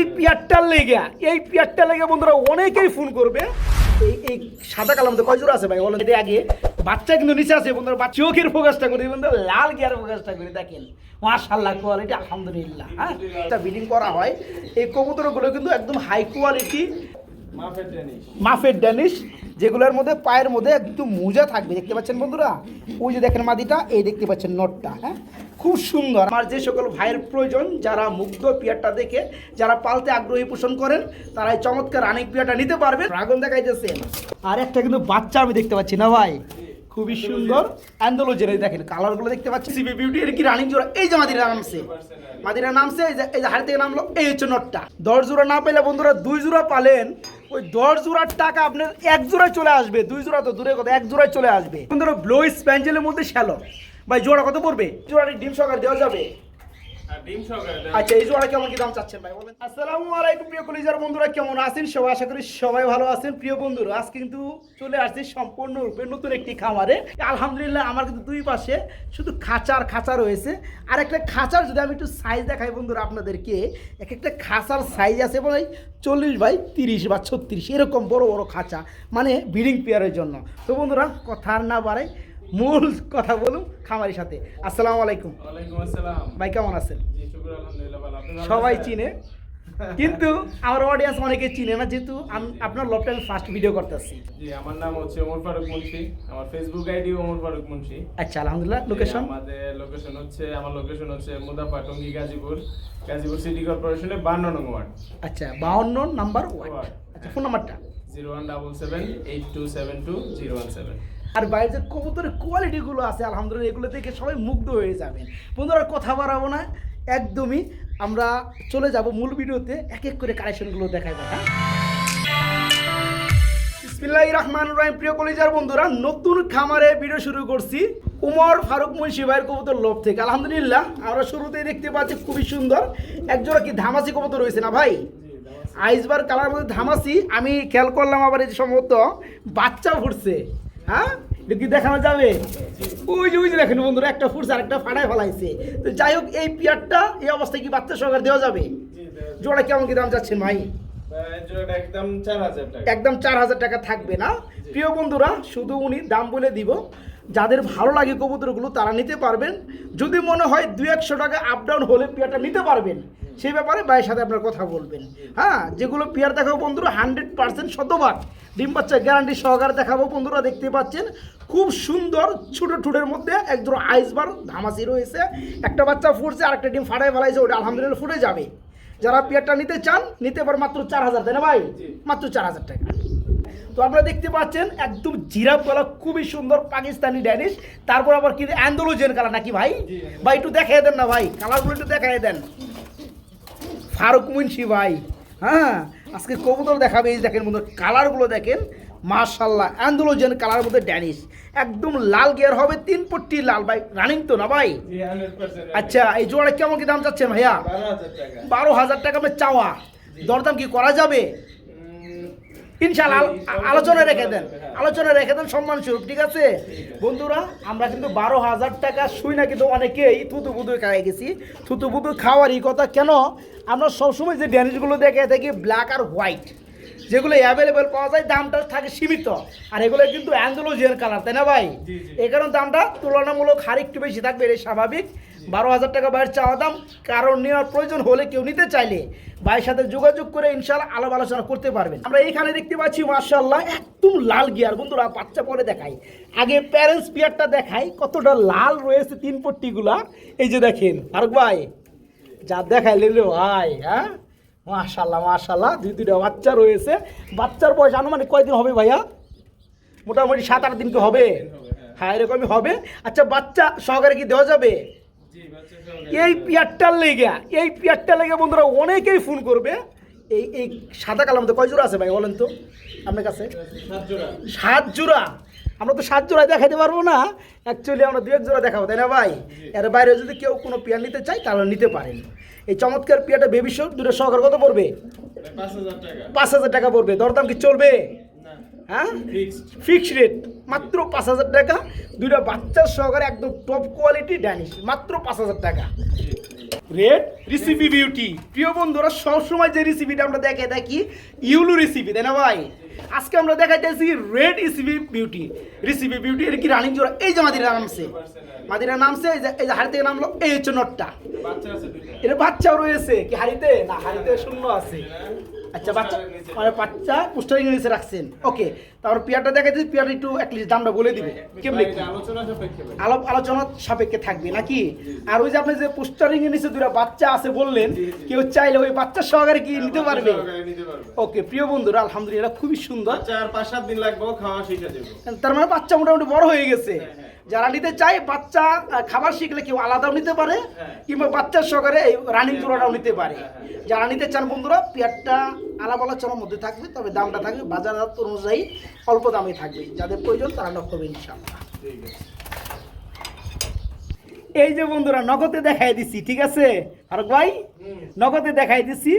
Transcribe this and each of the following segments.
এই পিয়ারটার লেগে বন্ধুরা অনেকেই ফোন করবে। এই সাদা কালার মধ্যে কয় জোড়া আছে ভাই বলেন? এটা আগে বাচ্চা কিন্তু নিচে আছে বন্ধুরা, চোখের ফোকাসটা করি বন্ধুরা, লাল গিয়ার ফোকাসটা করি দেখেন, মাশাআল্লাহ কোয়ালিটি আলহামদুলিল্লাহ। হ্যাঁ, এটা ব্রিডিং করা হয়। এই কবুতরগুলো কিন্তু একদম হাই কোয়ালিটি মাফের ড্যানিশ, যেগুলোর মধ্যে পায়ের মধ্যে একদম মোজা থাকবে, দেখতে পাচ্ছেন বন্ধুরা। ওই যে দেখেন মাদিটা, এই দেখতে পাচ্ছেন নটটা। হ্যাঁ, খুব সুন্দর। আমার যে সকল ভাইয়ের প্রয়োজন, যারা মুগ্ধ পিয়ারটা দেখে যারা পালতে আগ্রহী পোষণ করেন, তারা এই চমৎকার রানিং পিয়ারটা নিতে পারবেন। ড্রাগন দেখাইতেছেন, আর একটা কিন্তু বাচ্চা আমি দেখতে পাচ্ছি না ভাই, খুবই সুন্দর অ্যান্ডোলজেন। দেখেন কালারগুলো দেখতে পাচ্ছি, সিবি বিউটি। এর কি রানিং জোড়া? এই যে মাদিরা নামছে, এই যে হাড়ি থেকে নামলো, এই হচ্ছে নটটা। 10 জোড়া না পেলে বন্ধুরা 2 জোড়া পালেন, ওই 10 জোড়ার টাকা আপনার 1 জোড়ায় চলে আসবে। 2 জোড়া তো দূরে কথা, 1 জোড়ায় চলে আসবে বন্ধুরা। ব্লো স্প্যাঞ্জেলের মধ্যে শ্যালো ভাই, জোড়া কত পড়বে? জোড়াটি ডিম সহকারে দেওয়া যাবে? আচ্ছা, এই জোড়া কেমন কি দাম চাচ্ছেন ভাই বলেন? আসসালামু আলাইকুম প্রিয় কলিজার বন্ধুরা, কেমন আছেন সবাই? আশা করি সবাই ভালো আছেন। প্রিয় বন্ধুরা, আজ কিন্তু চলে আসছি সম্পূর্ণরূপে নতুন একটি খামারে। আলহামদুলিল্লাহ, আমার কিন্তু দুই পাশে শুধু খাঁচা রয়েছে। আর একটা খাঁচার যদি আমি একটু সাইজ দেখাই বন্ধুরা আপনাদেরকে, এক একটা খাঁচার সাইজ আছে ভাই 40 বাই 30 বা 36, এরকম বড় বড় খাঁচা, মানে ব্রিডিং পেয়ারের জন্য। তো বন্ধুরা, কথা না বাড়াই, মূল কথা বলুন খামারির সাথে। আসসালামু আলাইকুম। ওয়ালাইকুম আসসালাম ভাই, কেমন আছেন? জি শুকর আলহামদুলিল্লাহ ভালো। আপনি ভালো সবাই আছেন? চিনে, কিন্তু আমার অডিয়েন্স অনেকে চিনে না, যেহেতু আপনার লপটা আমি ফার্স্ট ভিডিও করতেছি। জি, আমার নাম হচ্ছে ওমর ফারুক মুন্সি, আমার ফেসবুক আইডি ওমর ফারুক মুন্সি। আচ্ছা, আলহামদুলিল্লাহ। লোকেশন? আমাদের লোকেশন হচ্ছে, আমার লোকেশন হচ্ছে মুদাফা টঙ্গী গাজীপুর সিটি কর্পোরেশনে 52 নং ওয়ার্ড। আচ্ছা, 52 নাম্বার ওয়ার্ড। আচ্ছা, ফোন নাম্বারটা? 01778272017। আর বাইরে যে কবুতরের কোয়ালিটিগুলো আছে আলহামদুলিল্লাহ, এগুলো দেখে সবাই মুগ্ধ হয়ে যাবেন বন্ধুরা। কথা বাড়াবো না, একদমই আমরা চলে যাব মূল ভিডিওতে, এক এক করে কালেকশনগুলো দেখাবো। হ্যাঁ, বিসমিল্লাহির রহমানির রহিম। প্রিয় কলিজার বন্ধুরা, নতুন খামারে ভিডিও শুরু করছি ওমর ফারুক মুন্সি ভাইয়ের কবুতর লোভ থেকে। আলহামদুলিল্লাহ, আমরা শুরুতেই দেখতে পাচ্ছি খুবই সুন্দর একজোড়া কি ধামাসি কবুতর রয়েছে না ভাই? আইসবার কালার মধ্যে ধামাসি। আমি খেয়াল করলাম আবার এই সম্ভবত বাচ্চা ফুটছে। হ্যাঁ, এটা কি দেখানো যাবে? ওই যে দেখেন বন্ধুরা, একটা ফুটছে আর একটা ফাটায় ফেলাইছে। তো যাই হোক, এই পিয়ারটা এই অবস্থায় কি বাচ্চা সহকারে দেওয়া যাবে? জোড়া কেমন কি দাম যাচ্ছেন ভাই? জোড়াটা একদম 4000 টাকা। একদম 4000 টাকা থাকবে না? প্রিয় বন্ধুরা, শুধু উনি দাম বলে দিব, যাদের ভালো লাগে কবুতরগুলো তারা নিতে পারবেন। যদি মনে হয় 200 টাকা আপ ডাউন হলে পেয়ারটা নিতে পারবেন, সেই ব্যাপারে ভাইয়ের সাথে আপনার কথা বলবেন। হ্যাঁ, যেগুলো পেয়ার দেখাবো বন্ধুরা 100% শতভাগ ডিম বাচ্চা গ্যারান্টি সহকারে দেখাবো বন্ধুরা। দেখতে পাচ্ছেন খুব সুন্দর ছোটো ঠুটের মধ্যে একজোড়া আইসবার ধামাসি রয়েছে। একটা বাচ্চা ফুটছে আর একটা ডিম ফাটাই ফেলাইছে, ওটা আলহামদুলিল্লাহ ফুটে যাবে। যারা পেয়ারটা নিতে চান নিতে পারেন মাত্র 4000, তাই না ভাই? মাত্র 4000 টাকা। তো আপনারা দেখতে পাচ্ছেন একদম জিরাফ গলা, খুবই সুন্দর পাকিস্তানি ড্যানিশ, তারপর আবার কি অ্যান্ডোলজেন কালার নাকি ভাই? ভাই একটু দেখাই দেন না ভাই, কালারগুলো একটু দেখাই দেন ফারুক মুন্সি ভাই। হ্যাঁ, আজকে কবুতর দেখাবে। এই দেখেন বন্ধুরা, কালারগুলো দেখেন, মাশাআল্লাহ অ্যান্ডোলজেন কালার মধ্যে ড্যানিশ, একদম লাল গিয়ার হবে, 3 পট্টি লাল ভাই, রানিং তো না ভাই? আচ্ছা, এই জোড়া কেমন কি দাম চাচ্ছেন ভাইয়া? 12,000 টাকা মে চাওয়া, দরদাম কি করা যাবে? ইনশাআল্লাহ আলোচনা রেখে দেন সম্মান স্বরূপ, ঠিক আছে বন্ধুরা? আমরা কিন্তু 12,000 টাকা শুই না, কিন্তু অনেকেই থুতুপুতু খাই গেছি। থুতুপুতু খাওয়ারই কথা কেন, আমরা সবসময় যে ড্যানিশগুলো দেখে থাকি ব্ল্যাক আর হোয়াইট, যেগুলো অ্যাভেলেবেল পাওয়া যায়, দামটা থাকে সীমিত। আর এগুলো কিন্তু অ্যান্ডোলজিয়ান কালার, তাই না ভাই? এই কারণে দামটা তুলনামূলক হার একটু বেশি থাকবে, এটা স্বাভাবিক। 12,000 টাকা বাইরের চাওয়া দাম। কারণ নেওয়ার প্রয়োজন হলে, কেউ নিতে চাইলে ভাইয়ের সাথে যোগাযোগ করে ইনশাআল্লাহ আলাপ আলোচনা করতে পারবেন। আমরা এইখানে দেখতে পাচ্ছি মাশাআল্লাহ একদম লাল গিয়ার বন্ধুরা। বাচ্চা পরে দেখাই, আগে প্যারেন্টস পিয়ারটা দেখাই, কতটা লাল রয়েছে 3 পট্টিগুলা। এই যে দেখেন ফারুক ভাই, যা দেখাইলে ভাই। হ্যাঁ, মাশাআল্লাহ 2টা বাচ্চা রয়েছে। বাচ্চার বয়স আনুমানিক কয়দিন হবে ভাইয়া? মোটামুটি 7-8 দিন কি হবে? হ্যাঁ, এরকমই হবে। আচ্ছা, বাচ্চা সহকারে কি দেওয়া যাবে? এই পিয়ারটার লেগে বন্ধুরা অনেকেই ফোন করবে। এই সাদা কালার মধ্যে কয় জোড়া আছে ভাই বলেন তো আপনার কাছে? 7 জোড়া। আমরা তো 7 জোড়ায় দেখাতে পারবো না, অ্যাকচুয়ালি আমরা 2-1 জোড়া দেখাবো, তাই না ভাই? এর বাইরে যদি কেউ কোনো পেয়ার নিতে চায় তাহলে নিতে পারেন। এই চমৎকার পেয়ারটা বেবি শো 2টা সহকারে কত পড়বে? 5,000 টাকা পড়বে। দরদাম কি চলবে? হ্যাঁ ফিক্সড। ফিক্সড রেট মাত্র 5,000 টাকা, দুইটা বাচ্চার সহকারে একদম টপ কোয়ালিটি ড্যানিশ মাত্র 5,000 টাকা। রেড রিসিপি বিউটি, প্রিয় বন্ধুরা সবসময় যে রেসিপিটা আমরা দেখি ইউলু রেসিপি, তাই না ভাই? আজকে আমরা দেখাইতেছি রেড রিসিপি বিউটি। এর কি রানিং জোড়া? এই যে মাদিরা নামছে, এই যে হাড়ি থেকে নামলো, এই হচ্ছে নটটা। বাচ্চা আছে দুইটা। এর বাচ্চাও রয়েছে কি হাড়িতে? না, হাড়িতে শূন্য আছে। আচ্ছা, বাচ্চা মানে বাচ্চা পোস্টারিং নিচে রাখছেন। ওকে, তারপর পিয়ারটা দেখাইতেছি, পিয়ারটা একটু অ্যাটলিস্ট দামটা বলে দিবে কেমনে কি? আলোচনা সাপেক্ষে ভাই। আলোচনা সাপেক্ষে থাকবে নাকি? আর ওই যে আপনি যে পোস্টারিং এর নিচে দুটো বাচ্চা আছে বললেন, কেউ চাইলে ওই বাচ্চার সহকারে কি নিতে পারবে? সহকারে নিতে পারবে। ওকে প্রিয় বন্ধুরা, আলহামদুলিল্লাহ খুবই সুন্দর। বাচ্চা আর 5-7 দিন লাগবে খাওয়া শিখে দেবো। তার মানে বাচ্চা মোটামুটি বড় হয়ে গেছে। যারা নিতে চায় বাচ্চা খাবার শিখলে কেউ আলাদাও নিতে পারে, কিংবা বাচ্চার সহকারে এই রানিং জোড়াটাও নিতে পারে। যারা নিতে চান বন্ধুরা, পেয়ারটা আলাপ আলোচনার মধ্যে থাকবে, তবে দামটা থাকবে বাজার অনুযায়ী অল্প দামে থাকবে। যাদের প্রয়োজন তারা নক করবে ইনশাআল্লাহ। ঠিক আছে। এই যে বন্ধুরা নগদে দেখাই দিছি, ঠিক আছে ফারুক ভাই? নগদে দেখাই দিছি।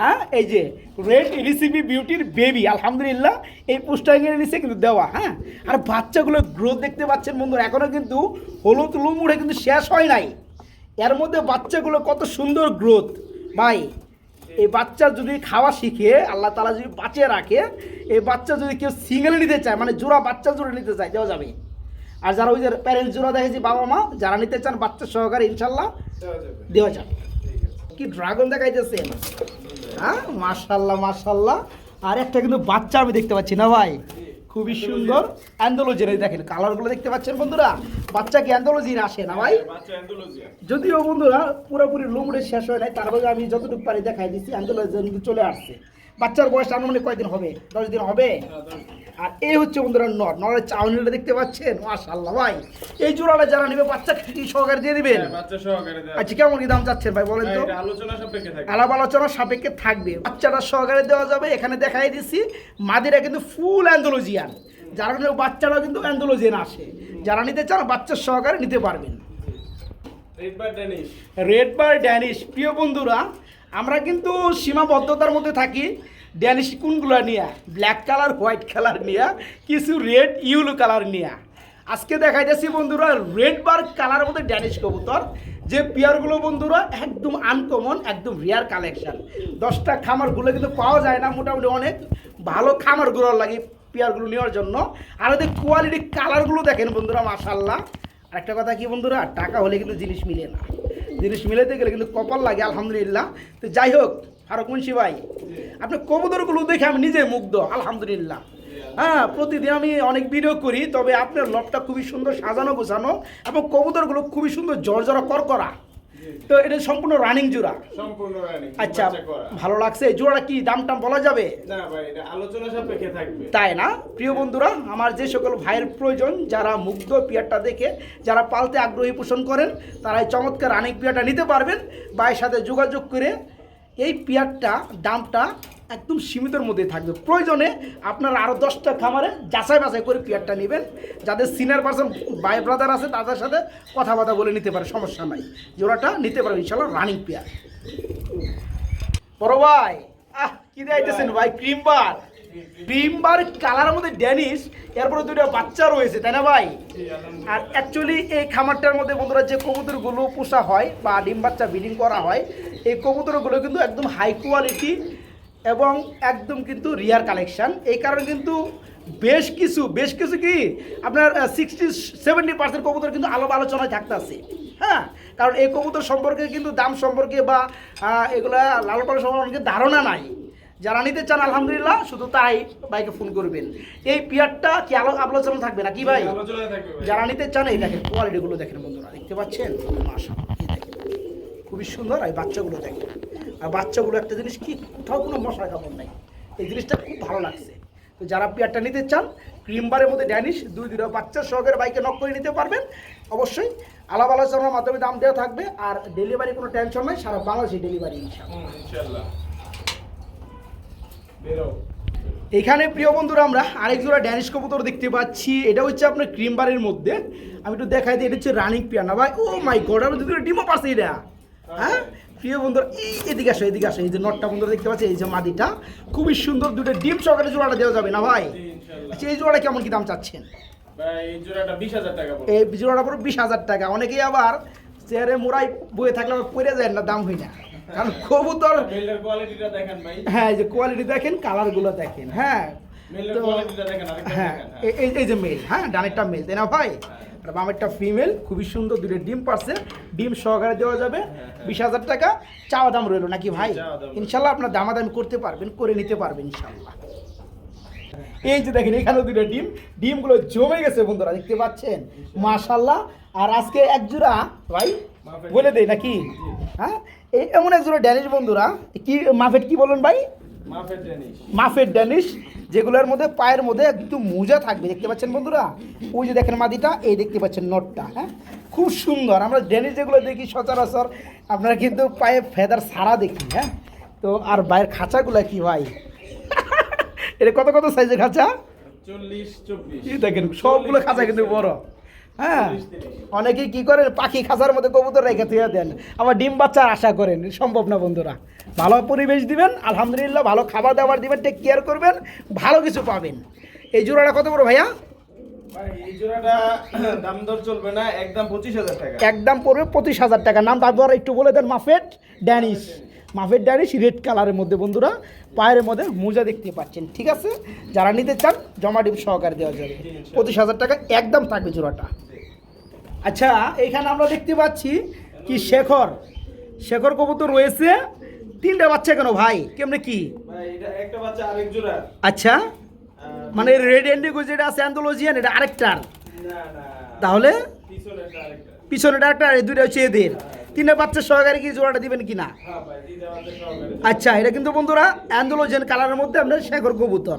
হ্যাঁ, এই যে রেড রিসিপি বিউটির বেবি, আলহামদুলিল্লাহ এই পোস্টারিংয়ের নিচে কিন্তু দেওয়া। হ্যাঁ, আর বাচ্চাগুলো গ্রোথ দেখতে পাচ্ছেন বন্ধুরা, এখনো কিন্তু হলুদ লুম উঠে কিন্তু শেষ হয় নাই। এর মধ্যে বাচ্চাগুলো কত সুন্দর গ্রোথ ভাই। এই বাচ্চা যদি খাওয়া শিখে, আল্লাহ তাআলা যদি বাঁচিয়ে রাখে, এই বাচ্চা যদি কেউ সিঙ্গেলে নিতে চায়, মানে জোড়া বাচ্চা জোড়া নিতে চায়, দেওয়া যাবে। আর যারা ওই যে প্যারেন্টস জোড়া দেখেছি বাবা মা, যারা নিতে চান বাচ্চা সহকারে ইনশাল্লাহ দেওয়া যাবে। কি ড্রাগন দেখাইতেছেন? হ্যাঁ, মাশাল্লাহ। আর একটা কিন্তু বাচ্চা আমি দেখতে পাচ্ছি না ভাই, খুবই সুন্দর অ্যান্ডোলজিন। দেখেন কালারগুলো দেখতে পাচ্ছেন বন্ধুরা, বাচ্চা কি অ্যান্ডোলজিন আসে না ভাই? বাচ্চা অ্যান্ডোলজিয়া। যদিও বন্ধুরা পুরোপুরি লুমুড়ে শেষ হয় নাই, তারপরে আমি যতটুকু পারি দেখাই দিচ্ছি। অ্যান্ডোলজিন চলে আসছে। বাচ্চার বয়স আনুমানিক কয়দিন হবে? 10 দিন হবে। আর এই হচ্ছে বন্ধুরা নরের চাউনিটা দেখতে পাচ্ছেন, মাশাআল্লাহ ভাই। এই জোড়াটা যারা নেবে বাচ্চা কি সহকারে দিয়ে দিবেন? বাচ্চা সহকারে দেওয়া। আচ্ছা, কেমন কি দাম চাচ্ছেন ভাই বলেন তো? এটা আলোচনা সাপেক্ষে থাকবে। আলাপ আলোচনা সাপেক্ষে থাকবে, বাচ্চাটা সহকারে দেওয়া যাবে। এখানে দেখাই দিচ্ছি মাদিরা কিন্তু ফুল অ্যান্ডোলজিয়ান, যারা নেবে বাচ্চারা কিন্তু অ্যান্ডোলজিয়ান আসে। যারা নিতে চান বাচ্চার সহকারে নিতে পারবেন। রেড বার ড্যানিশ, প্রিয় বন্ধুরা আমরা কিন্তু সীমাবদ্ধতার মধ্যে থাকি। ড্যানিশ কোনগুলো নিয়ে? ব্ল্যাক কালার, হোয়াইট কালার নিয়ে, কিছু রেড ইউলো কালার নিয়ে। আজকে দেখাইতেছি বন্ধুরা রেড বার কালারের মধ্যে ড্যানিশ কবুতর, যে পেয়ারগুলো বন্ধুরা একদম আনকমন, একদম রেয়ার কালেকশন। 10টা খামারগুলো কিন্তু পাওয়া যায় না, মোটামুটি অনেক ভালো খামারগুলো লাগে পেয়ারগুলো নেওয়ার জন্য। আর ওদের কোয়ালিটি কালারগুলো দেখেন বন্ধুরা, মাশাআল্লাহ। আর একটা কথা কি বন্ধুরা, টাকা হলে কিন্তু জিনিস মিলে না, জিনিস মিলাতে গেলে কিন্তু কপাল লাগে, আলহামদুলিল্লাহ। তো যাই হোক ফারুক মুন্সি ভাই, আপনি কবুতরগুলো দেখে আমি নিজে মুগ্ধ, আলহামদুলিল্লাহ। হ্যাঁ, প্রতিদিন আমি অনেক ভিডিও করি, তবে আপনার লবটা খুবই সুন্দর সাজানো গোছানো, এবং কবুতরগুলো খুবই সুন্দর জর্জরা করকরা। তো এটা সম্পূর্ণ রানিং জোড়া? সম্পূর্ণ রানিং। আচ্ছা, ভালো লাগছে। জোড়া কি দাম টাম বলা যাবে? না ভাই, এটা আলোচনা সাপেক্ষে থাকবে। তাই না? প্রিয় বন্ধুরা, আমার যে সকল ভাইয়ের প্রয়োজন, যারা মুগ্ধ পিয়ারটা দেখে, যারা পালতে আগ্রহী পোষণ করেন, তারা এই চমৎকার রানিং পিয়ারটা নিতে পারবেন। ভাইয়ের সাথে যোগাযোগ করে এই পিয়ারটা দামটা একদম সীমিতের মধ্যে থাকবে। প্রয়োজনে আপনারা আরও 10টা খামারে যাচাই বাছাই করে পিয়ারটা নেবেন। যাদের সিনিয়র পার্সন ভাই ব্রাদার আছে তাদের সাথে কথাবার্তা বলে নিতে পারে, সমস্যা নাই। জোড়াটা নিতে পারবেন ইনশাআল্লাহ, রানিং পিয়ার। বড় ভাই, কি দিয়েছেন ভাই? ক্রিম বার কালারের মধ্যে ড্যানিশ, এরপরে দুটো বাচ্চা রয়েছে, তাই না ভাই? আর অ্যাকচুয়ালি এই খামারটার মধ্যে বন্ধুরা যে কবুতরগুলো পোষা হয় বা ডিম বাচ্চা ব্রিডিং করা হয়, এই কবুতরগুলো কিন্তু একদম হাই কোয়ালিটি এবং একদম কিন্তু রিয়ার কালেকশান। এই কারণে কিন্তু বেশ কিছু কি আপনার 60-70% কবুতর কিন্তু আলোচনায় থাকতেছে। হ্যাঁ, কারণ এই কবুতর সম্পর্কে কিন্তু দাম সম্পর্কে বা এগুলা লালন পালন সম্পর্কে ধারণা নাই। যারা নিতে চান আলহামদুলিল্লাহ শুধু তাই ভাইকে ফোন করবেন। এই পিয়ারটা কি আলোচনা থাকবে না কি ভাই? যারা নিতে চান এই দেখেন কোয়ালিটিগুলো দেখেন বন্ধুরা, দেখতে পাচ্ছেন মাশাআল্লাহ, খুবই সুন্দর। এই বাচ্চাগুলো দেখেন, আর বাচ্চাগুলো একটা জিনিস কি, কোথাও কোনো মশলা কাপড় নাই, এই জিনিসটা খুব ভালো লাগছে। তো যারা পিয়ারটা নিতে চান, ক্রিমবারের মধ্যে ড্যানিশ, দুটো বাচ্চার সহকারে বাইকে নক করে নিতে পারবেন। অবশ্যই আলাপ আলোচনার মাধ্যমে দাম দেওয়া থাকবে। আর ডেলিভারি কোনো টেনশন নাই, সারা বাংলাদেশে ডেলিভারি ইনশাআল্লাহ। এখানে প্রিয় বন্ধুরা আমরা আরেক জোড়া ড্যানিশ কবুতর দেখতে পাচ্ছি। এটা হচ্ছে আপনার ক্রিমবারের মধ্যে, আমি একটু দেখাই দিই। এটা হচ্ছে রানিং পিয়ার না ভাই? ও মাই গড, আমি দুটো ডিমও পাচ্ছি এটা। হ্যাঁ প্রিয় বন্ধুরা, এদিকে আসো। এই যে নটটা বন্ধুরা দেখতে পাচ্ছি, এই যে মাদিটা খুবই সুন্দর, দুটো ডিম সহকারে জোড়াটা দেওয়া যাবে না ভাই? আচ্ছা এই জোড়াটা কেমন কি দাম চাচ্ছেন? ভাই এই জোড়াটা 20,000 টাকা পড়বে। এই জোড়াটা পুরো 20,000 টাকা। অনেকেই আবার চেয়ারে মোড়াই বয়ে থাকলে আবার পড়ে যায় না, দাম হয় না, কারণ কবুতর মেলের কোয়ালিটিটা দেখেন ভাই। হ্যাঁ এই যে কোয়ালিটি দেখেন, কালারগুলো দেখেন। হ্যাঁ মেলের তো কোয়ালিটিটা দেখেন আরেকটা হ্যাঁ দেখেন। এই যে মেল, হ্যাঁ ডানেরটা মেল তাই না ভাই, আর বামেরটা ফিমেল, খুবই সুন্দর, দুটো ডিম পারছে, ডিম সহকারে দেওয়া যাবে। 20,000 টাকা চাওয়া দাম রইলো নাকি ভাই? চাওয়া দাম। ইনশাল্লাহ আপনার দামাদামি করতে পারবেন, করে নিতে পারবেন ইনশাল্লাহ। এই যে দেখেন এখানেও দুটো ডিমগুলো জমে গেছে বন্ধুরা, দেখতে পাচ্ছেন মাশাল্লাহ। আর আজকে এক জোড়া ভাই বলে দেই নাকি? হ্যাঁ এই এমন এক জোড়া ড্যানিশ বন্ধুরা, কি মাফেট কি বলেন ভাই? মাফের টেনিস। মাফের ড্যানিশ, যেগুলোর মধ্যে পায়ের মধ্যে একটু মোজা থাকবে, দেখতে পাচ্ছেন বন্ধুরা। ওই যে দেখেন মাদিটা, এই দেখতে পাচ্ছেন নটটা, হ্যাঁ খুব সুন্দর। আমরা ড্যানিশ যেগুলো দেখি সচরাচর আপনারা কিন্তু পায়ে ফেদার সারা দেখি, হ্যাঁ তো আর বাইরের খাঁচাগুলো কি ভাই এটা কত কত সাইজের খাঁচা? 40 24। এই দেখেন সবগুলো খাঁচা কিন্তু বড়। হ্যাঁ অনেকেই কি করেন পাখি খাঁচার মধ্যে কবুতর রেখে থুয়ে দেন, আবার ডিম বাচ্চার আশা করেন, সম্ভব না বন্ধুরা। ভালো পরিবেশ দিবেন আলহামদুলিল্লাহ, ভালো খাবার দাবার দিবেন, টেক কেয়ার করবেন, ভালো কিছু পাবেন। এই জোড়াটা কত বড় ভাইয়া? ভাই এই জোড়াটা দাম দর চলবে না, একদম 25,000 টাকা। একদম পড়বে 25,000 টাকা। নাম তারপর একটু বলে দেন। মাফেট ড্যানিশ, মাফেট ড্যানিশ রেড কালারের মধ্যে বন্ধুরা, পায়ের মধ্যে মোজা দেখতে পাচ্ছেন, ঠিক আছে। যারা নিতে চান জমা ডিম সহকারে দেওয়া যাবে, 25,000 টাকা একদম থাকবে জোড়াটা। আচ্ছা এইখানে আমরা দেখতে পাচ্ছি কি শেখর কবুতর রয়েছে, 3টা বাচ্চা কেন ভাই, কেমনে কি? ভাই এটা একটা বাচ্চা আরেক জোড়া। আচ্ছা মানে রেড ইন্ডিগো যেটা আছে অ্যান্থোলজিয়ান, এটা আরেকটার, না না তাহলে পিছনেরটা আরেকটা। পিছনে একটা, এই দুইটা হচ্ছে এদের। 3টা বাচ্চা সহকারে কি জোড়াটা দিবেন কিনা? হ্যাঁ ভাই দিতে বাচ্চা সহকারে। আচ্ছা এটা কিন্তু বন্ধুরা অ্যান্ডোলোজেন কালারের মধ্যে আপনার শেখর কবুতর।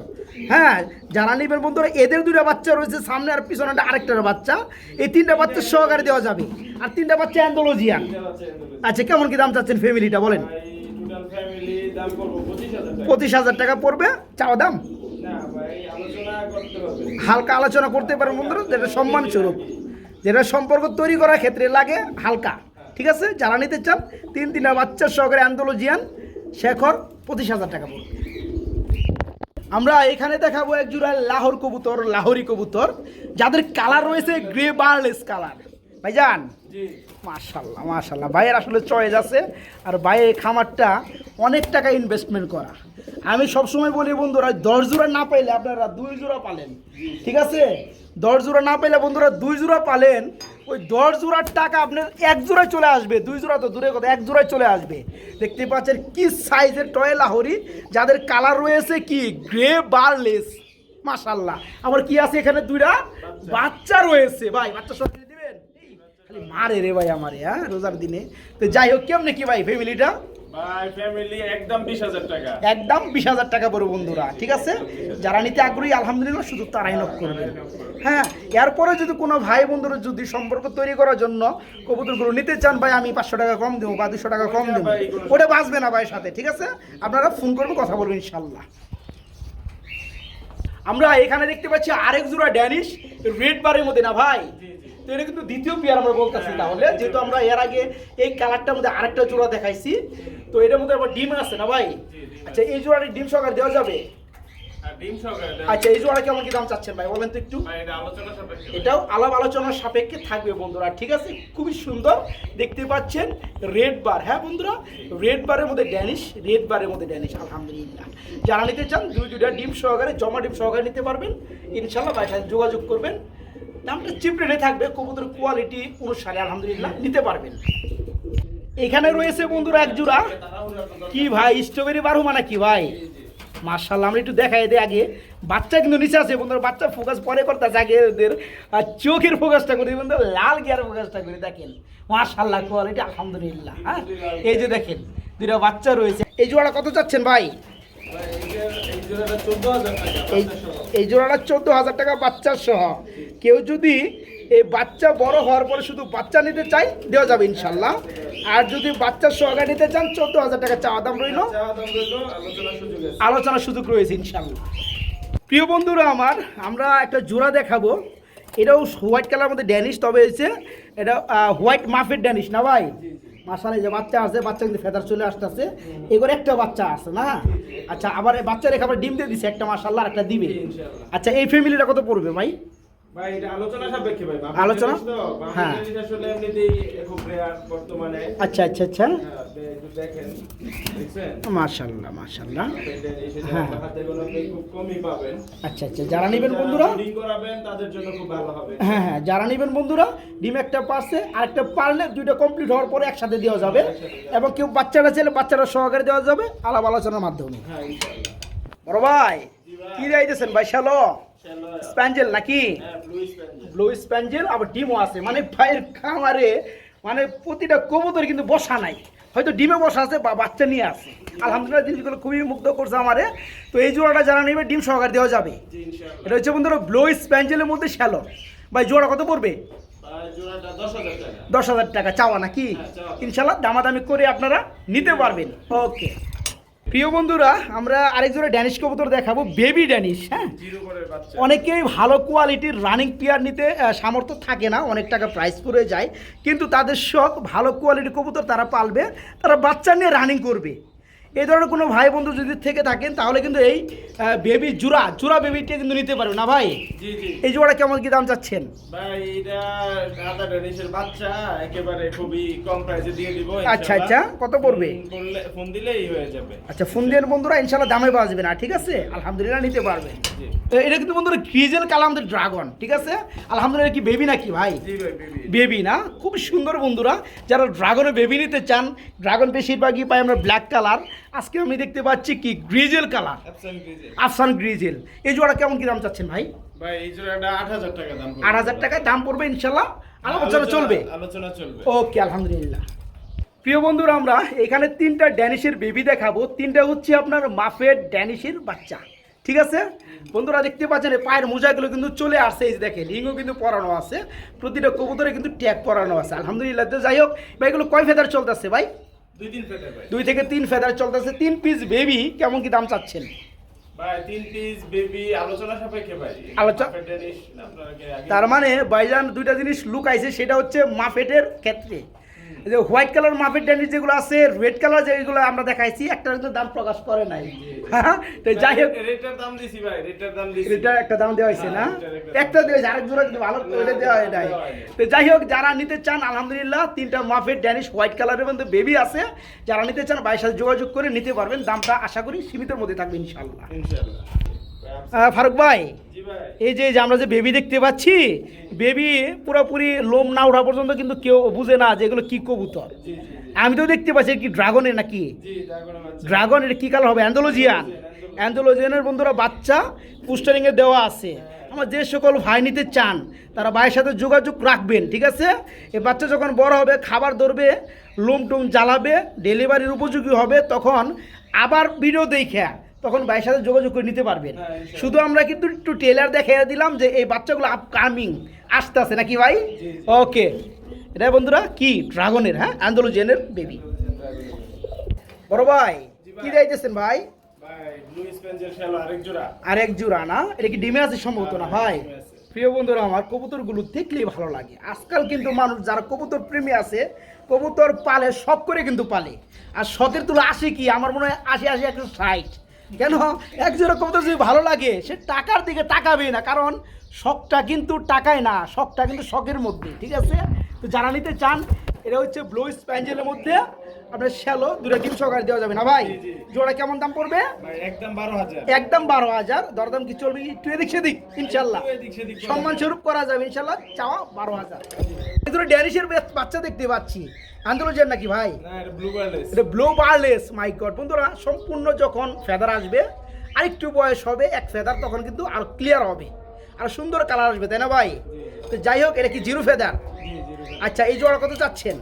হ্যাঁ যারা নেবেন বন্ধুরা, এদের 2টা বাচ্চা রয়েছে সামনে, আর পিছনে আরেকটার বাচ্চা, এই 3টা বাচ্চা সহকারে দেওয়া যাবে, আর 3টা বাচ্চা অ্যান্ডোলোজিয়ান। দিতে বাচ্চা এগুলো। আচ্ছা কেমন কি দাম চাচ্ছেন ফ্যামিলিটা বলেন? ভাই টোটাল ফ্যামিলি দাম পড়বে 25,000 টাকা। 25,000 টাকা পড়বে চাওয়া দাম, না ভাই আলোচনা করতে পারবেন। হালকা আলোচনা করতে পারেন বন্ধুরা, যেটা সম্মানস্বরূপ, যেটা সম্পর্ক তৈরি করার ক্ষেত্রে লাগে হালকা, ঠিক আছে। যারা নিতে চান 3টা বাচ্চার সহকারে অ্যান্থোলজিয়ান শেখর 25,000 টাকা পড়বে। আমরা এখানে দেখাবো এক জোড়া লাহোর কবুতর, লাহোরি কবুতর, যাদের কালার রয়েছে গ্রে বার্লেস কালার। ভাইজান জি মাশাল্লাহ মাশাল্লাহ, ভাইয়ের আসলে চয়েস আছে, আর ভাইয়ের খামারটা অনেক টাকা ইনভেস্টমেন্ট করা। আমি সবসময় বলি বন্ধুরা, 10 জোড়া না পাইলে আপনারা 2 জোড়া পালেন, ঠিক আছে। 10 জোড়া না পাইলে বন্ধুরা 2 জোড়া পালেন, ওই 10 জোড়ার টাকা আপনার 1 জোড়ায় চলে আসবে, 2 জোড়া তো দূরে কথা, 1 জোড়ায় চলে আসবে। দেখতে পাচ্ছেন কি সাইজের টয় লাহোরি, যাদের কালার রয়েছে কি গ্রে বার্লেস মাশাল্লাহ। আবার কি আছে এখানে 2টা বাচ্চা রয়েছে ভাই, বাচ্চা সব দিবেন, খালি মারে রে ভাই আমারে, হ্যাঁ রোজার দিনে। তো যাই হোক কেমনে কি ভাই ফ্যামিলিটা? ভাই ফ্যামিলি একদম 20,000 টাকা। একদম 20,000 টাকা পড়বে বন্ধুরা, ঠিক আছে। যারা নিতে আগ্রহী আলহামদুলিল্লাহ শুধু তারাই নক করবেন। হ্যাঁ এরপরে যদি কোনো ভাই বন্ধুরা যদি সম্পর্ক তৈরি করার জন্য কবুতরগুলো নিতে চান, ভাই আমি 500 টাকা কম দেবো বা 200 টাকা কম দেবো, ওটা বাঁচবে না ভাইয়ের সাথে, ঠিক আছে। আপনারা ফোন করবেন, কথা বলবেন ইনশাল্লাহ। আমরা এখানে দেখতে পাচ্ছি আরেক জোড়া ড্যানিশ রেড বারের মধ্যে না ভাই, তো এটা কিন্তু দ্বিতীয় পেয়ার আমরা বলতেছি। তাহলে যেহেতু আমরা এর আগে এই কালারটার মধ্যে আরেকটা জোড়া দেখাইছি, তো এটার মধ্যে আবার ডিম আছে না ভাই? আচ্ছা এই জোড়াটা ডিম সহকারে দেওয়া যাবে? আর ডিম সহকারে দেন। আচ্ছা এই জোড়া কেমন কি দাম চাচ্ছেন ভাই বলেন তো একটু? ভাই এটা আলোচনা সাপেক্ষে। এটাও আলাপ আলোচনার সাপেক্ষে থাকবে বন্ধুরা, ঠিক আছে। খুবই সুন্দর দেখতে পাচ্ছেন রেড বার, হ্যাঁ বন্ধুরা রেড বারের মধ্যে ড্যানিশ, রেড বারের মধ্যে ড্যানিশ আলহামদুলিল্লাহ। যারা নিতে চান 2টা ডিম সহকারে, জমা ডিম সহকারে নিতে পারবেন ইনশাল্লাহ, ভাইয়ের সাথে যোগাযোগ করবেন। দামটা চিপ রেটে থাকবে, কবুতর কোয়ালিটি অনুসারে আলহামদুলিল্লাহ নিতে পারবেন। এখানে রয়েছে বন্ধুরা এক জোড়া কি ভাই, স্ট্রবেরি বারহুমা নাকি ভাই? মাশাআল্লাহ আমরা একটু দেখাই দিই আগে। বাচ্চা কিন্তু নিচে আছে বন্ধুরা, বাচ্চা ফোকাস পরে করতেছে, আগে ওদের চোখের ফোকাসটা করি বন্ধু, লাল গিয়ার ফোকাসটা করে দেখেন। মাশাআল্লাহ কোয়ালিটি আলহামদুলিল্লাহ। হ্যাঁ এই যে দেখেন 2টা বাচ্চা রয়েছে। এই জোড়াটা কত চাচ্ছেন ভাই? ভাই এই জোড়াটা 14,000 টাকা বাচ্চা সহ। এই জোড়াটা 14,000 টাকা বাচ্চা সহ। কেউ যদি এই বাচ্চা বড় হওয়ার পরে শুধু বাচ্চা নিতে চাই দেওয়া যাবে ইনশাল্লাহ, আর যদি বাচ্চা সহকারে নিতে চান 14,000 টাকা চাওয়া দাম রইল, চাওয়া দাম রইলো, আলোচনার সুযোগ আছে। আলোচনার সুযোগ রয়েছে ইনশাল্লাহ। প্রিয় বন্ধুরা আমার, আমরা একটা জোড়া দেখাবো, এটাও হোয়াইট কালার মধ্যে ড্যানিশ, তবে হচ্ছে এটা হোয়াইট মাফের ড্যানিশ না ভাই? মাশাআল্লাহ, এই যে বাচ্চা আছে, বাচ্চা কিন্তু ফেদার চলে আসতেছে। এগুলো একটা বাচ্চা আছে না? আচ্ছা, আবার এই বাচ্চা রেখে আবার ডিম দিয়ে দিছে একটা, মাশাআল্লাহ, আর একটা দিবে। ইনশাআল্লাহ। আচ্ছা, এই ফ্যামিলিটা কত পড়বে ভাই? ভাই এটা আলোচনা সাপেক্ষে ভাই। আলোচনা? হ্যাঁ। হ্যাঁ, আসলে এমনিতেই খুব রেয়ার বর্তমানে। আচ্ছা আচ্ছা আচ্ছা, হ্যাঁ, একটু দেখেন, দেখছেন? মাশাআল্লাহ মাশাআল্লাহ। হ্যাঁ। হাতে গোনাতে খুব কমই পাবেন। আচ্ছা আচ্ছা, যারা নেবেন বন্ধুরা, ব্রিডিং করাবেন তাদের জন্য খুব ভালো হবে। হ্যাঁ হ্যাঁ, যারা নেবেন বন্ধুরা, ডিম একটা পারছে আর একটা পারলে দুইটা কমপ্লিট হওয়ার পরে একসাথে দেওয়া যাবে, এবং কেউ বাচ্চাটা চাইলে বাচ্চাটা সহকারে দেওয়া যাবে আলাপ আলোচনার মাধ্যমে। হ্যাঁ, ইনশাআল্লাহ। বড় ভাই কি দিয়েছেন ভাই? শ্যালো চলো। স্প্যাঞ্জেল নাকি? হ্যাঁ, ব্লু স্প্যাঞ্জেল। ব্লু স্প্যাঞ্জেল, আবার ডিমও আছে। মানে ভাইয়ের খামারে মানে প্রতিটা কবুতর কিন্তু বসা নাই, হয়তো ডিমে বসা আছে বা বাচ্চা নিয়ে আছে। আলহামদুলিল্লাহ, জিনিসগুলো খুবই মুগ্ধ করছে আমারে। তো এই জোড়াটা যারা নেবে ডিম সহকারে দেওয়া যাবে। জি, ইনশাআল্লাহ। এটা হচ্ছে বন্ধুরা ব্লু স্প্যাঞ্জেলের মধ্যে শ্যালো। ভাই জোড়া কত পড়বে? ভাই জোড়াটা 10,000 টাকা। 10,000 টাকা চাওয়া নাকি? হ্যাঁ, চাওয়া। ইনশাল্লাহ দামাদামি করে আপনারা নিতে পারবেন। ওকে প্রিয় বন্ধুরা, আমরা আরেক জোড়া ড্যানিশ কবুতর দেখাবো, বেবি ড্যানিশ। হ্যাঁ, জিরো করে বাচ্চা। অনেকেই ভালো কোয়ালিটির রানিং পেয়ার নিতে সামর্থ্য থাকে না, অনেক টাকা প্রাইস পড়ে যায়, কিন্তু তাদের শখ ভালো কোয়ালিটির কবুতর তারা পালবে, তারা বাচ্চা নিয়ে রানিং করবে। এই ধরনের কোনো ভাই বন্ধু যদি থেকে থাকেন তাহলে কিন্তু এই বেবি জোড়া বেবিটা কিন্তু নিতে পারবে না ভাই। জি জি। এই জোড়া কেমন কি দাম চাচ্ছেন? ভাই এটা আদা ডেনিশের বাচ্চা, একেবারে খুবই কম প্রাইসে দিয়ে দিব। আচ্ছা আচ্ছা, কত পড়বে? ফোন দিলেই হয়ে যাবে। আচ্ছা, ফোন দিয়ে বন্ধুরা ইনশাল্লাহ দামে পাওয়া যাবে না, ঠিক আছে? আলহামদুলিল্লাহ নিতে পারবেন। জি এটা কিন্তু বন্ধুরা গ্রিজেল কালার আমাদের ড্রাগন, ঠিক আছে? আলহামদুলিল্লাহ, কি বেবি নাকি ভাই? জি ভাই, বেবি। বেবি না? খুব সুন্দর বন্ধুরা, যারা ড্রাগনে বেবি নিতে চান, ড্রাগন বেশিরভাগই পাই আমরা ব্ল্যাক কালার, আজকে আমি দেখতে পাচ্ছি কি গ্রিজেল কালার, অ্যাপসন গ্রিজেল। আফসান গ্রিজেল। এই জোড়া কেমন কি দাম চাচ্ছেন ভাই? ভাই এই জোড়াটা 8,000 টাকা দাম পড়বে। 8,000 টাকা দাম পড়বে, ইনশাল্লাহ আলোচনা চলবে। আলোচনা চলবে। ওকে, আলহামদুলিল্লাহ। প্রিয় বন্ধুরা, আমরা এখানে 3টা ড্যানিশের বেবি দেখাবো। 3টা হচ্ছে আপনার মাফের ড্যানিশের বাচ্চা, ঠিক আছে বন্ধুরা? দেখতে পাচ্ছেন এই পায়ের মোজাগুলো কিন্তু চলে আসছে, এই যে দেখেন রিংও কিন্তু পরানো আছে, প্রতিটা কবুতরে কিন্তু ট্যাগ পরানো আছে। আলহামদুলিল্লাহ। তো যাই হোক ভাই, এগুলো কয় ফেদার চলতেছে ভাই? 2-3 ফেদার ভাই। 2 থেকে 3 ফেদার চলতেছে। 3 পিস বেবি কেমন কি দাম চাচ্ছেন? ভাই 3 পিস বেবি আলোচনা সাপেক্ষে ভাই। আলোচনা? মাফের ডেনিশ আপনাকে আগে। তার মানে ভাইজান দুইটা জিনিস লুকাইছে, সেটা হচ্ছে মাফেটের ক্ষেত্রে যে হোয়াইট কালার মাফেট ড্যানিশ যেগুলো আছে, রেড কালার যেগুলো আমরা দেখাইছি, একটা কিন্তু দাম প্রকাশ করে নাই। তো যাই হোক, রেটের দাম দিছি ভাই, রেটের দাম দিছি। এটা একটা দাম দেওয়া হয়েছে না? হ্যাঁ, একটা দেওয়া হয়েছে, আরেক জোড়া কিন্তু ভালো করে দেওয়া হয় নাই। তো যাই হোক, যারা নিতে চান আলহামদুলিল্লাহ 3টা মাফেট ড্যানিশ হোয়াইট কালারের মধ্যে বেবি আছে, যারা নিতে চান ভাইয়ের সাথে যোগাযোগ করে নিতে পারবেন। দামটা আশা করি সীমিতের মধ্যে থাকবে ইনশাআল্লাহ। ইনশাআল্লাহ। ফারুক ভাই, জি ভাই। এই যে আমরা যে বেবি দেখতে পাচ্ছি, বেবি পুরোপুরি লোম না ওঠা পর্যন্ত কিন্তু কেউ বুঝে না যে এগুলো কি কবুতর। জি জি। আমি তো দেখতে পাচ্ছি কি ড্রাগনের নাকি? জি, ড্রাগনের বাচ্চা। ড্রাগন, এটা কি কালার হবে? অ্যান্ডোলজিয়ানের বন্ধুরা বাচ্চা পোস্টারিংয়ে দেওয়া আছে। আমার যে সকল ভাই নিতে চান তারা ভাইয়ের সাথে যোগাযোগ রাখবেন, ঠিক আছে? এই বাচ্চা যখন বড় হবে, খাবার ধরবে, লোম টোম জ্বালাবে, ডেলিভারির উপযোগী হবে, তখন আবার ভিডিও দেখে তখন ভাইয়ের সাথে যোগাযোগ করে নিতে পারবেন। শুধু আমরা কিন্তু একটু টেলার দেখিয়ে দিলাম যে এই বাচ্চাগুলো আপকামিং আসতে আছে নাকি ভাই? ওকে, এটা বন্ধুরা কি ড্রাগনের, হ্যাঁ, অ্যান্ডোলজিয়ানের বেবি। বড় ভাই কি দিয়েছেন ভাই? ভাই ব্লু স্পেঞ্জেল শ্যালো আরেক জোড়া। আরেক জোড়া না? এটা কি ডিমে আছে সম্ভবত না ভাই? ডিমে আছে। প্রিয় বন্ধুরা, আমার কবুতরগুলো দেখলেই ভালো লাগে। আজকাল কিন্তু মানুষ যারা কবুতর প্রেমী আছে, কবুতর পালে, শখ করে কিন্তু পালে। আর শখের তুলো আসে কি, আমার মনে হয় 80-160। কেন? এক জোড়া কবুতর যদি ভালো লাগে, সে টাকার দিকে তাকাবে না, কারণ শখটা কিন্তু টাকায় না, শখটা কিন্তু শখের মধ্যে, ঠিক আছে? তো যারা নিতে চান, এটা হচ্ছে ব্লু স্প্যাঞ্জেলের মধ্যে আপনার শ্যালো, 2টা ডিম সহকারে দেওয়া যাবে না ভাই? জোড়া কেমন দাম পড়বে? ভাই একদম 12,000। একদম 12,000। দরদাম কি চলবে? একটু এদিক সেদিক ইনশাল্লাহ এদিক সেদিক করা সম্মান স্বরূপ করা যাবে ইনশাল্লাহ। চাওয়া 12,000। এগুলো ড্যানিশের বাচ্চা দেখতে পাচ্ছি, আন্দোলনের নাকি ভাই? না, এটা ব্লু বার্লেস। এটা ব্লু বার্লেস। মাই গড বন্ধুরা, সম্পূর্ণ যখন ফেদার আসবে, আরেকটু বয়স হবে, এক ফেদার, তখন কিন্তু আর ক্লিয়ার হবে, আর সুন্দর কালার আসবে, তাই না ভাই? তো যাই হোক, এটা কি জিরো ফেদার? জি জি। আচ্ছা, এই জোড়া কত চাচ্ছেন?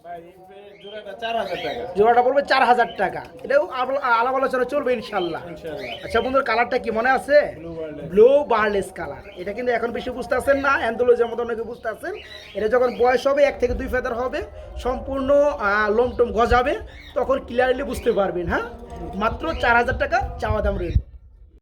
ভাই এই জোড়াটা 4,000 টাকা। জোড়াটা পড়বে 4,000 টাকা। এটাও আলাপ আলোচনা চলবে ইনশাল্লাহ। ইনশাআল্লাহ। আচ্ছা বন্ধুর, কালারটা কি মনে আছে? ব্লু বার্লেস। Blue বার্লেস colour. এটা কিন্তু এখন বেশি বুঝতে পারছেন না, অ্যান্থোলজির মতো অনেকে বুঝতে পারছেন। এটা যখন বয়স হবে, 1 থেকে 2 ফেদার হবে, সম্পূর্ণ লোম টোম গজাবে, তখন ক্লিয়ারলি বুঝতে পারবেন। হ্যাঁ, মাত্র 4,000 টাকা চাওয়া দাম রইল।